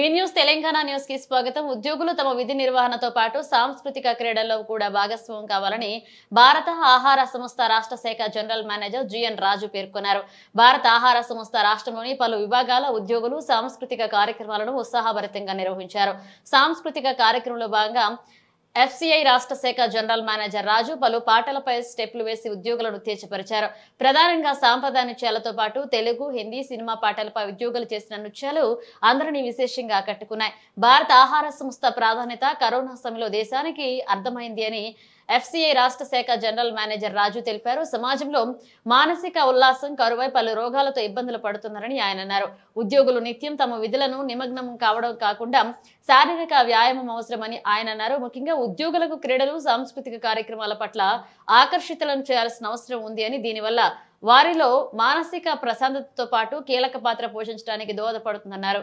B news Telangana news కి స్వాగతం. ఉద్యోగులు తమ విధి నిర్వహణతో పాటు సాంస్కృతిక క్రీడల్లో కూడా భాగస్వామ్యం కావాలని భారత ఆహార సంస్థ రాష్ట్ర శాఖ జనరల్ మేనేజర్ జిఎన్ రాజు పేర్కొన్నారు. భారత ఆహార సంస్థ రాష్ట్రంలోని పలు విభాగాల ఉద్యోగులు సాంస్కృతిక కార్యక్రమాలను ఉత్సాహభరితంగా నిర్వహించారు. సాంస్కృతిక కార్యక్రమంలో భాగంగా ఎఫ్సిఐ రాష్ట్ర శాఖ జనరల్ మేనేజర్ రాజు పలు పాటలపై స్టెప్లు వేసి ఉద్యోగులను ఉత్తేజపరిచారు. ప్రధానంగా సాంప్రదాయ నృత్యాలతో పాటు తెలుగు, హిందీ సినిమా పాటలపై ఉద్యోగులు చేసిన నృత్యాలు అందరినీ విశేషంగా ఆకట్టుకున్నాయి. భారత ఆహార సంస్థ ప్రాధాన్యత కరోనా సమయంలో దేశానికి అర్థమైంది అని ఎఫ్సిఐ రాష్ట్ర శాఖ జనరల్ మేనేజర్ రాజు తెలిపారు. సమాజంలో మానసిక ఉల్లాసం కరువై పలు రోగాలతో ఇబ్బందులు పడుతున్నారని ఆయన అన్నారు. ఉద్యోగులు నిత్యం తమ విధులను నిమగ్నం కావడం కాకుండా శారీరక వ్యాయామం అవసరమని ఆయన అన్నారు. ముఖ్యంగా ఉద్యోగులకు క్రీడలు, సాంస్కృతిక కార్యక్రమాల పట్ల ఆకర్షితులను చేయాల్సిన అవసరం ఉంది అని, దీనివల్ల వారిలో మానసిక ప్రశాంతతతో పాటు కీలక పాత్ర పోషించడానికి దోహదపడుతుందన్నారు.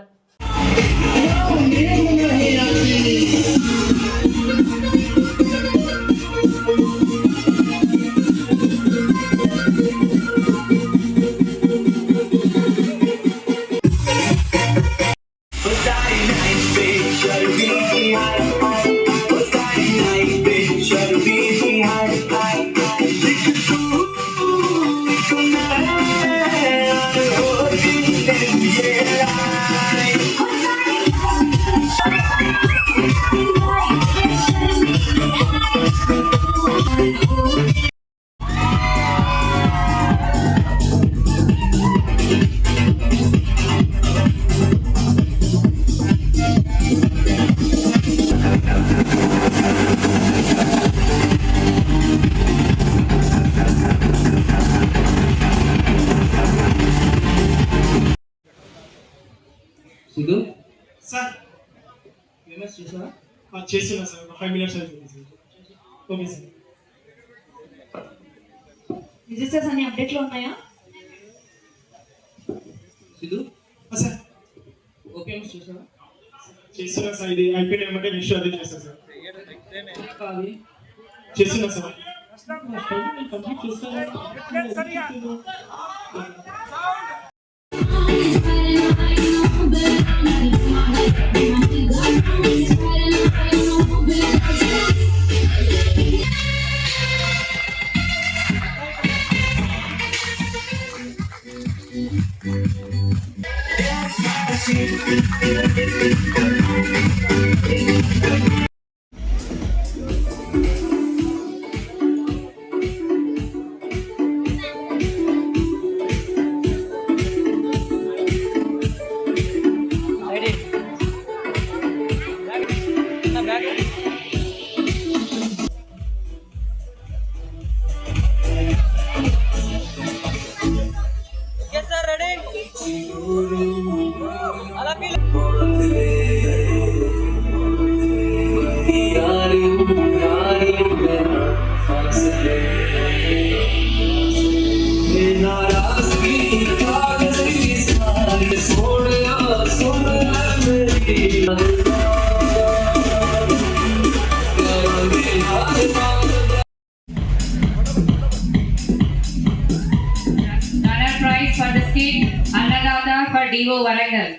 సార్ చేస్తున్నా సార్ 5 minutes అయిపోయింది సార్. Okay sir. రిజిస్టర్స్ అన్ని అప్డేట్లో ఉన్నాయా? సిద్ధు సార్ ఓకే చూసారా? చేస్తున్నా సార్. ఇది అయిపోయినామంటే నెక్స్ట్ అదే చేస్తాను సార్. చేస్తున్నా సార్. కంప్లీట్ చేస్తాను. Prize for the skit Annagada for Divo Varangal.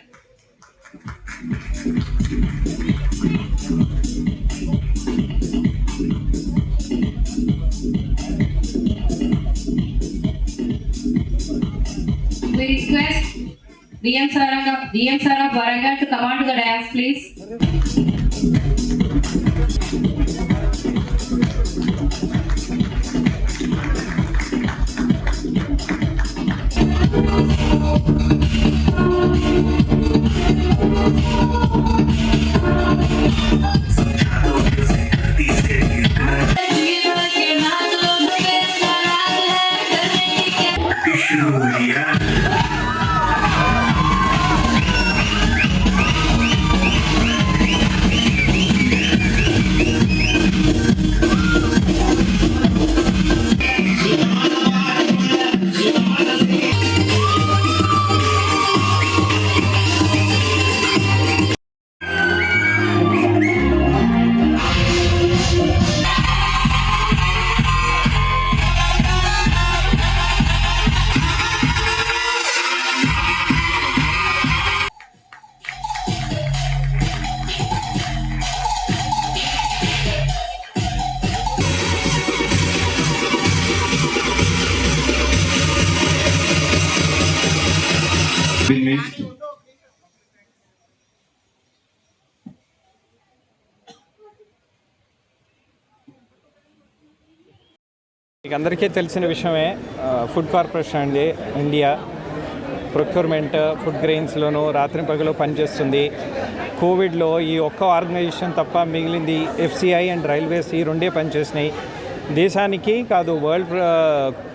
We request DM Sara Varangal to come on to the dais, please. next. మీకు అందరికీ తెలిసిన విషయమే ఫుడ్ కార్పొరేషన్ అండి ఇండియా ప్రొక్యూర్మెంట్ ఫుడ్ గ్రెయిన్స్లోనూ రాత్రి పగలు పనిచేస్తుంది. కోవిడ్లో ఈ ఒక్క ఆర్గనైజేషన్ తప్ప మిగిలింది ఎఫ్సిఐ అండ్ రైల్వేస్ ఈ రెండే పనిచేసినాయి. దేశానికి కాదు వరల్డ్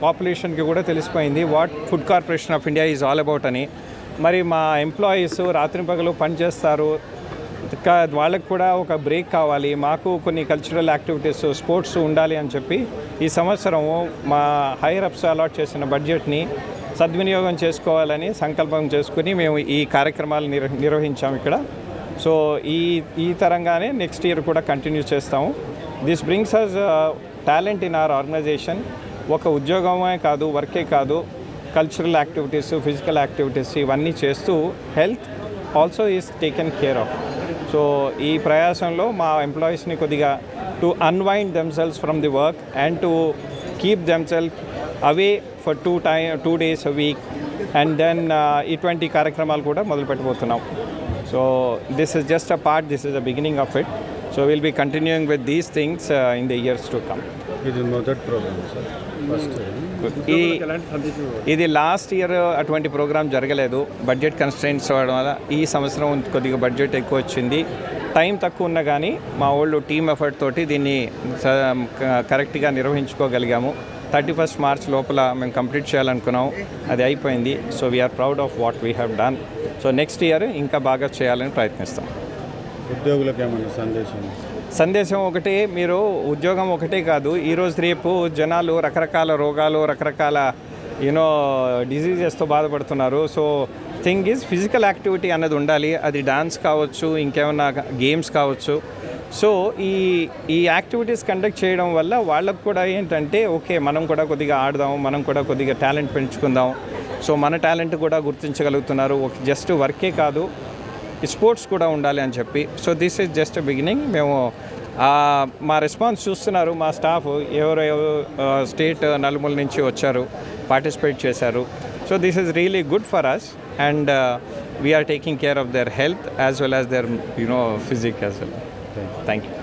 పాపులేషన్కి కూడా తెలిసిపోయింది what food corporation of India is all about అని. మరి మా ఎంప్లాయీస్ రాత్రి పగలు పనిచేస్తారు, వాళ్ళకు కూడా ఒక బ్రేక్ కావాలి, మాకు కొన్ని కల్చరల్ యాక్టివిటీస్ స్పోర్ట్స్ ఉండాలి అని చెప్పి ఈ సంవత్సరం మా హైయర్ అప్స్ అలాట్ చేసిన బడ్జెట్ని సద్వినియోగం చేసుకోవాలని సంకల్పం చేసుకుని మేము ఈ కార్యక్రమాలు నిర్వహించాము ఇక్కడ. సో ఈ తరంగానే నెక్స్ట్ ఇయర్ కూడా కంటిన్యూ చేస్తాము. This brings us talent in our organization. ఒక ఉద్యోగమే కాదు, వర్కే కాదు, కల్చరల్ యాక్టివిటీస్, ఫిజికల్ యాక్టివిటీస్ ఇవన్నీ చేస్తూ health also is taken care of. So ఈ ప్రయాసంలో మా ఎంప్లాయీస్ని కొద్దిగా to unwind themselves from the work and to keep themself away for 2 days a week and then ఇటువంటి కార్యక్రమాలు కూడా మొదలు పెట్టబోతున్నాం. So this is just a part, this is the beginning of it. So will be continuing with these things in the years to come. ఇది మొదటి program sir. First ఇది last year అటువంటి programme జరగలేదు, బడ్జెట్ కన్స్ట్రెయింట్స్ అవ్వడం వల్ల. ఈ సంవత్సరం కొద్దిగా బడ్జెట్ ఎక్కువ వచ్చింది, టైం తక్కువ ఉన్నా కానీ మా వాళ్ళు టీమ్ ఎఫర్ట్ తోటి దీన్ని కరెక్ట్గా నిర్వహించుకోగలిగాము. 31st March లోపల మేము కంప్లీట్ చేయాలనుకున్నాం, అది అయిపోయింది. So we're proud of what we have done. So next year ఇంకా బాగా చేయాలని ప్రయత్నిస్తాం. ఉద్యోగులకు ఏమైనా సందేశం ఒకటే, మీరు ఉద్యోగం ఒకటే కాదు, ఈరోజు రేపు జనాలు రకరకాల రోగాలు, రకరకాల డిజీజెస్తో బాధపడుతున్నారు. So thing is physical activity అన్నది ఉండాలి. అది డాన్స్ కావచ్చు, ఇంకేమన్నా గేమ్స్ కావచ్చు. సో ఈ యాక్టివిటీస్ కండక్ట్ చేయడం వల్ల వాళ్ళకు కూడా ఏంటంటే ఓకే మనం కూడా కొద్దిగా ఆడదాం, మనం కూడా కొద్దిగా టాలెంట్ పెంచుకుందాం. సో మన టాలెంట్ కూడా గుర్తించగలుగుతున్నారు. జస్ట్ వర్కే కాదు, స్పోర్ట్స్ కూడా ఉండాలి అని చెప్పి. So this is just beginning. మేము మా రెస్పాన్స్ చూస్తున్నారు, మా స్టాఫ్ ఎవరెవరు స్టేట్ నలుమూల నుంచి వచ్చారు, పార్టిసిపేట్ చేశారు. So this is really good for us and we're taking care of their health as well as their physique as well. Thank you.